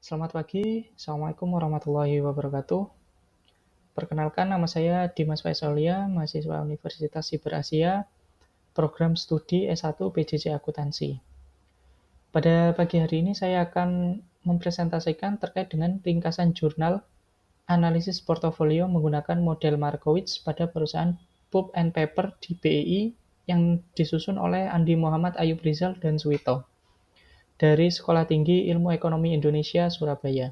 Selamat pagi, Assalamualaikum warahmatullahi wabarakatuh. Perkenalkan, nama saya Dimas Faisalia, mahasiswa Universitas Siber Asia, program studi S1 PJJ Akuntansi. Pada pagi hari ini saya akan mempresentasikan terkait dengan ringkasan jurnal analisis portofolio menggunakan model Markowitz pada perusahaan Pulp and Paper di BEI yang disusun oleh Andi Muhammad Ayub Rizal dan Suwito dari Sekolah Tinggi Ilmu Ekonomi Indonesia, Surabaya.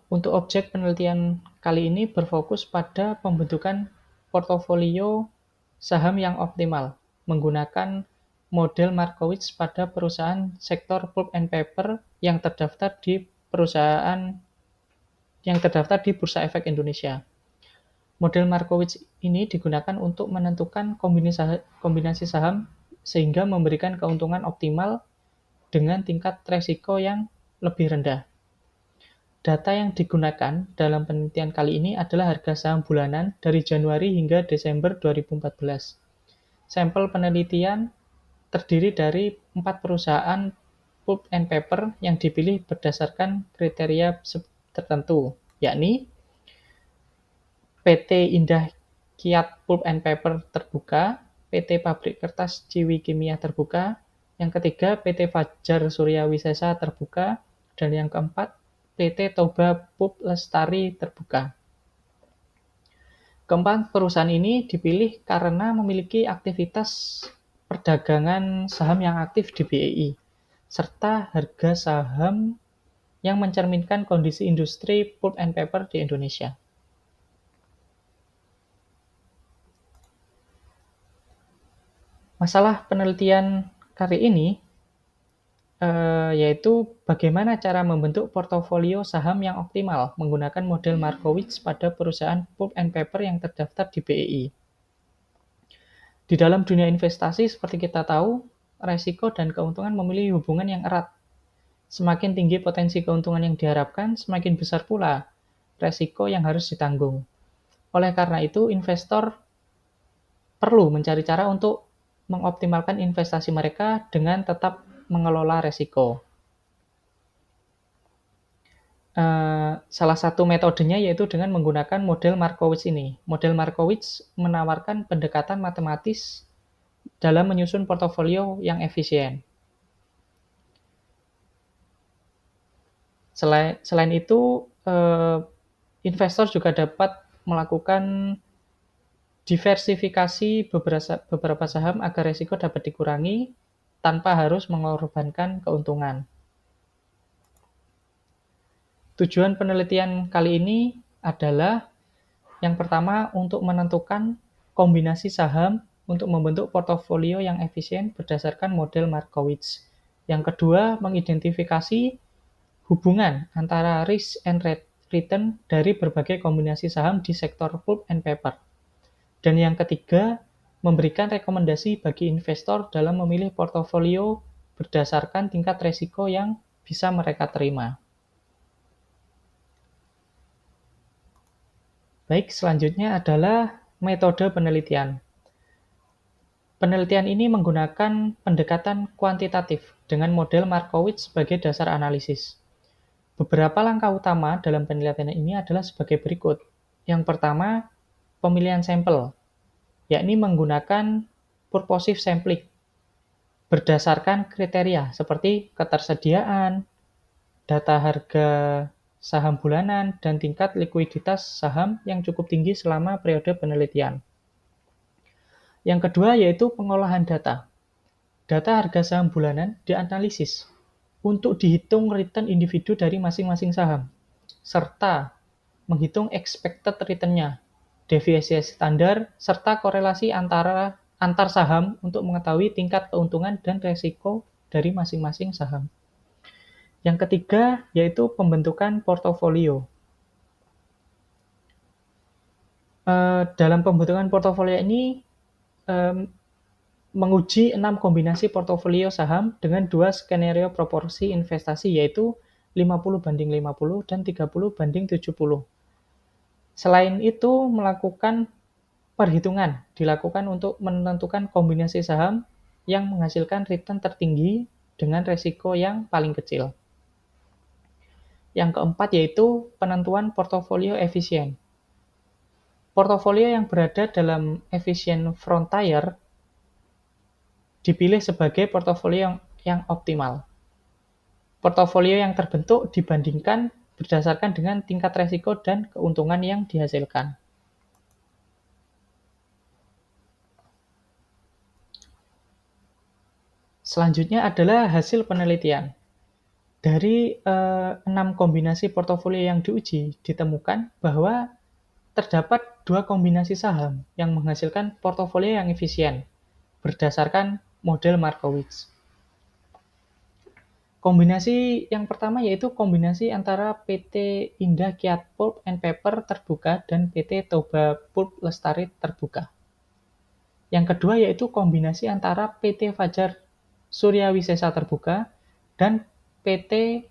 Untuk objek penelitian kali ini berfokus pada pembentukan portofolio saham yang optimal menggunakan model Markowitz pada perusahaan sektor pulp and paper yang terdaftar di Bursa Efek Indonesia. Model Markowitz ini digunakan untuk menentukan kombinasi saham sehingga memberikan keuntungan optimal dengan tingkat resiko yang lebih rendah. Data yang digunakan dalam penelitian kali ini adalah harga saham bulanan dari Januari hingga Desember 2014. Sampel penelitian terdiri dari 4 perusahaan pulp and paper yang dipilih berdasarkan kriteria tertentu, yakni PT Indah Kiat Pulp and Paper Terbuka, PT Pabrik Kertas Ciwi Kimia Terbuka, yang ketiga PT Fajar Surya Wisesa Terbuka, dan yang keempat PT Toba Pulp Lestari Terbuka. Keempat perusahaan ini dipilih karena memiliki aktivitas perdagangan saham yang aktif di BEI, serta harga saham yang mencerminkan kondisi industri pulp and paper di Indonesia. Masalah penelitian kali ini yaitu bagaimana cara membentuk portofolio saham yang optimal menggunakan model Markowitz pada perusahaan pulp and paper yang terdaftar di BEI. Di dalam dunia investasi, seperti kita tahu, resiko dan keuntungan memiliki hubungan yang erat. Semakin tinggi potensi keuntungan yang diharapkan, semakin besar pula resiko yang harus ditanggung. Oleh karena itu, investor perlu mencari cara untuk mengoptimalkan investasi mereka dengan tetap mengelola resiko. Salah satu metodenya yaitu dengan menggunakan model Markowitz ini. Model Markowitz menawarkan pendekatan matematis dalam menyusun portofolio yang efisien. Selain itu, investor juga dapat melakukan diversifikasi beberapa saham agar risiko dapat dikurangi tanpa harus mengorbankan keuntungan. Tujuan penelitian kali ini adalah yang pertama untuk menentukan kombinasi saham untuk membentuk portofolio yang efisien berdasarkan model Markowitz. Yang kedua, mengidentifikasi hubungan antara risk and return dari berbagai kombinasi saham di sektor pulp and paper. Dan yang ketiga, memberikan rekomendasi bagi investor dalam memilih portofolio berdasarkan tingkat risiko yang bisa mereka terima. Baik, selanjutnya adalah metode penelitian. Penelitian ini menggunakan pendekatan kuantitatif dengan model Markowitz sebagai dasar analisis. Beberapa langkah utama dalam penelitian ini adalah sebagai berikut. Yang pertama, pemilihan sampel, yakni menggunakan purposive sampling berdasarkan kriteria seperti ketersediaan, data harga saham bulanan, dan tingkat likuiditas saham yang cukup tinggi selama periode penelitian. Yang kedua yaitu pengolahan data. Data harga saham bulanan dianalisis untuk dihitung return individu dari masing-masing saham, serta menghitung expected return-nya, deviasi standar, serta korelasi antar saham untuk mengetahui tingkat keuntungan dan resiko dari masing-masing saham. Yang ketiga yaitu pembentukan portofolio. Dalam pembentukan portofolio ini menguji 6 kombinasi portofolio saham dengan 2 skenario proporsi investasi yaitu 50/50 dan 30/70. Selain itu melakukan perhitungan dilakukan untuk menentukan kombinasi saham yang menghasilkan return tertinggi dengan resiko yang paling kecil. Yang keempat yaitu penentuan portofolio efisien. Portofolio yang berada dalam efisien frontier dipilih sebagai portofolio yang optimal. Portofolio yang terbentuk dibandingkan berdasarkan dengan tingkat resiko dan keuntungan yang dihasilkan. Selanjutnya adalah hasil penelitian. Dari 6 kombinasi portofolio yang diuji, ditemukan bahwa terdapat 2 kombinasi saham yang menghasilkan portofolio yang efisien berdasarkan model Markowitz. Kombinasi yang pertama yaitu kombinasi antara PT Indah Kiat Pulp and Paper terbuka dan PT Toba Pulp Lestari terbuka. Yang kedua yaitu kombinasi antara PT Fajar Surya Wisesa terbuka dan PT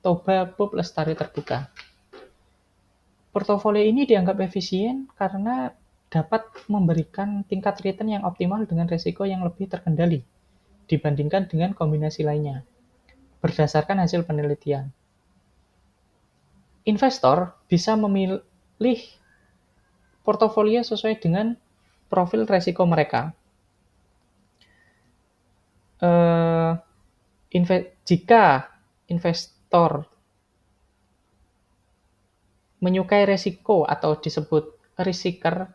Toba Pulp Lestari terbuka. Portofolio ini dianggap efisien karena dapat memberikan tingkat return yang optimal dengan risiko yang lebih terkendali dibandingkan dengan kombinasi lainnya, berdasarkan hasil penelitian. Investor bisa memilih portofolio sesuai dengan profil risiko mereka. Jika investor menyukai risiko atau disebut risk seeker,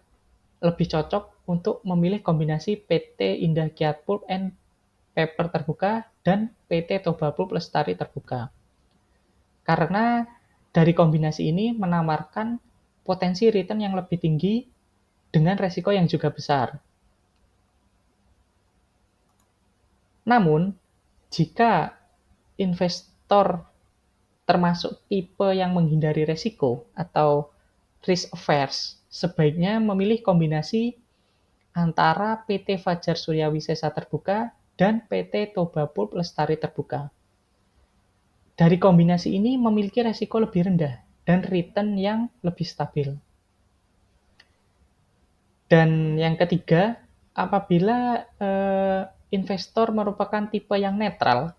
lebih cocok untuk memilih kombinasi PT Indah Kiat Pulp and Paper terbuka dan PT Toba Pulp Lestari terbuka. Karena dari kombinasi ini menawarkan potensi return yang lebih tinggi dengan risiko yang juga besar. Namun, jika investor termasuk tipe yang menghindari risiko atau risk averse, sebaiknya memilih kombinasi antara PT Fajar Surya Wisesa terbuka dan PT Toba Pulp Lestari terbuka. Dari kombinasi ini memiliki risiko lebih rendah dan return yang lebih stabil. Dan yang ketiga, apabila investor merupakan tipe yang netral,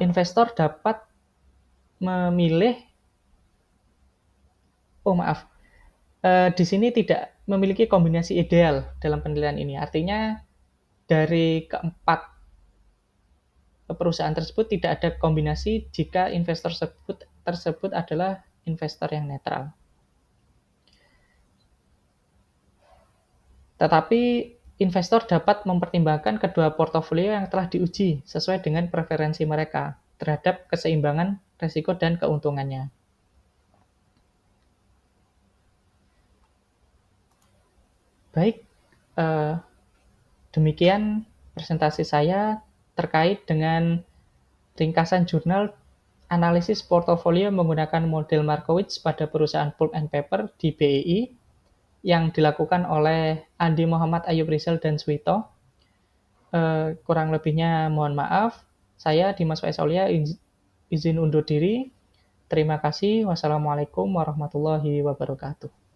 investor dapat memilih di sini tidak memiliki kombinasi ideal dalam penilaian ini. Artinya dari keempat perusahaan tersebut tidak ada kombinasi jika investor tersebut adalah investor yang netral. Tetapi investor dapat mempertimbangkan kedua portofolio yang telah diuji sesuai dengan preferensi mereka terhadap keseimbangan risiko dan keuntungannya. Baik, demikian presentasi saya terkait dengan ringkasan jurnal analisis portofolio menggunakan model Markowitz pada perusahaan Pulp and Paper di BEI yang dilakukan oleh Andi Muhammad, Ayub Rizal, dan Suito. Kurang lebihnya mohon maaf. Saya Dimas Faiz Aulia izin undur diri. Terima kasih. Wassalamualaikum warahmatullahi wabarakatuh.